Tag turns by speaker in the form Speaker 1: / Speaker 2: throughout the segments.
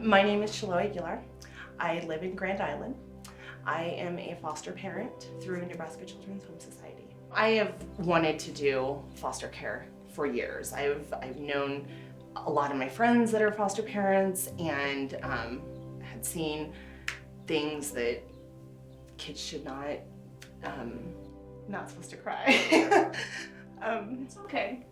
Speaker 1: My name is Shiloh Aguilar. I live in Grand Island. I am a foster parent through Nebraska Children's Home Society. I have wanted to do foster care for years. I've known a lot of my friends that are foster parents and had seen things that kids should not supposed to cry.
Speaker 2: It's okay.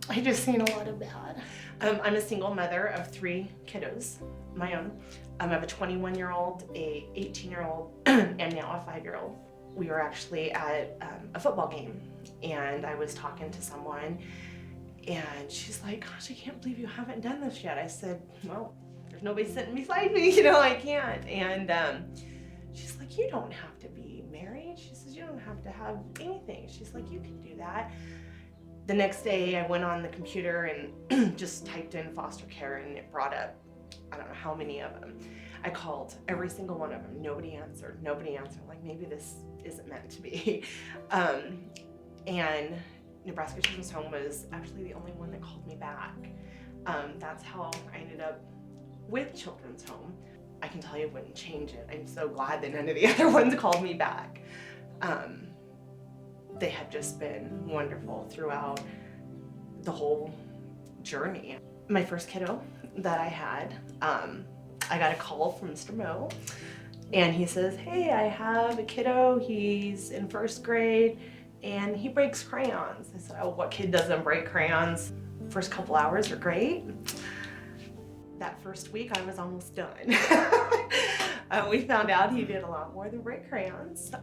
Speaker 1: I just seen a lot of bad. I'm a single mother of 3 kiddos, my own. I have a 21-year-old, a 18-year-old, and now a 5-year-old. We were actually at a football game, and I was talking to someone, and she's like, "Gosh, I can't believe you haven't done this yet." I said, "Well, there's nobody sitting beside me, I can't." And she's like, "You don't have to be married." She says, "You don't have to have anything." She's like, "You can do that." The next day I went on the computer and just typed in foster care, and it brought up, I don't know how many of them. I called every single one of them. Nobody answered. Like, maybe this isn't meant to be. And Nebraska Children's Home was actually the only one that called me back. That's how I ended up with Children's Home. I can tell you it wouldn't change it. I'm so glad that none of the other ones called me back. They have just been wonderful throughout the whole journey. My first kiddo that I had, I got a call from Mr. Moe, and he says, "Hey, I have a kiddo. He's in 1st grade, and he breaks crayons." I said, "Oh, what kid doesn't break crayons?" First couple hours are great. That first week, I was almost done. We found out he did a lot more than break crayons.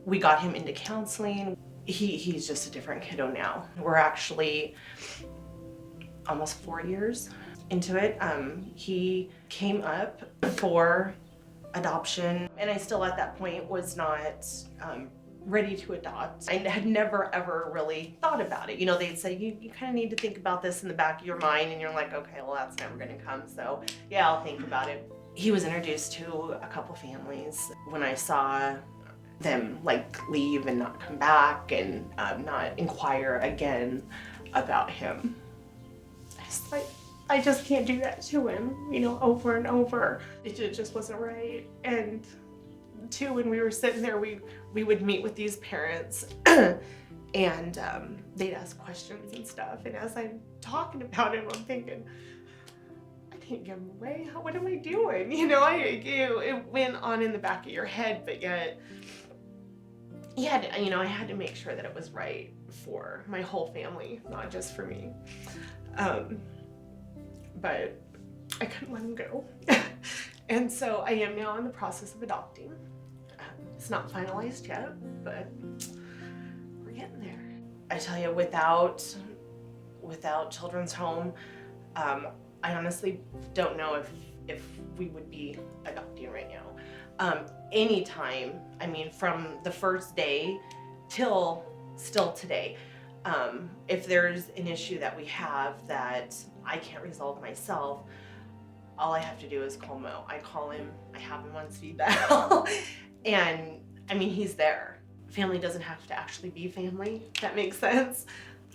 Speaker 1: We got him into counseling. He's just a different kiddo now. We're actually almost 4 years into it. He came up for adoption, and I still at that point was not ready to adopt. I had never ever really thought about it. They'd say, you kind of need to think about this in the back of your mind, and you're like, okay, well, that's never gonna come, so yeah, I'll think about it. He was introduced to a couple families. When I saw them leave and not come back and not inquire again about him, I just can't do that to him, over and over. It just wasn't right. And too, when we were sitting there, we would meet with these parents and they'd ask questions and stuff. And as I'm talking about him, I'm thinking, I can't give him away. What am I doing? It went on in the back of your head, but yet I had to make sure that it was right for my whole family, not just for me. But I couldn't let him go. And so I am now in the process of adopting. It's not finalized yet, but we're getting there. I tell you, without Children's Home, I honestly don't know if we would be adopting right now. Anytime, from the first day till still today, if there's an issue that we have that I can't resolve myself, all I have to do is call Mo. I call him, I have him on speed dial, and he's there. Family doesn't have to actually be family, if that makes sense.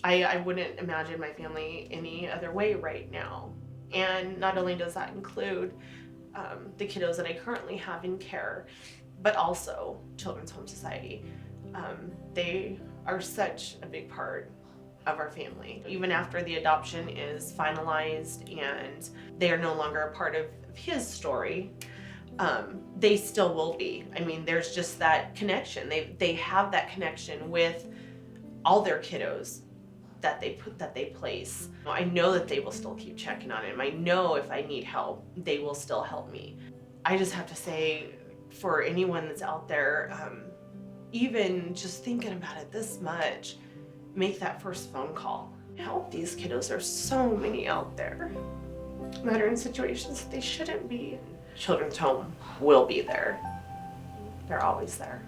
Speaker 1: I wouldn't imagine my family any other way right now. And not only does that include the kiddos that I currently have in care, but also Children's Home Society. They are such a big part of our family. Even after the adoption is finalized and they are no longer a part of his story, they still will be. There's just that connection. They have that connection with all their kiddos that they place. I know that they will still keep checking on him. I know if I need help, they will still help me. I just have to say, for anyone that's out there, even just thinking about it this much, make that first phone call. Help these kiddos. There's so many out there that are in situations that they shouldn't be. Children's Home will be there. They're always there.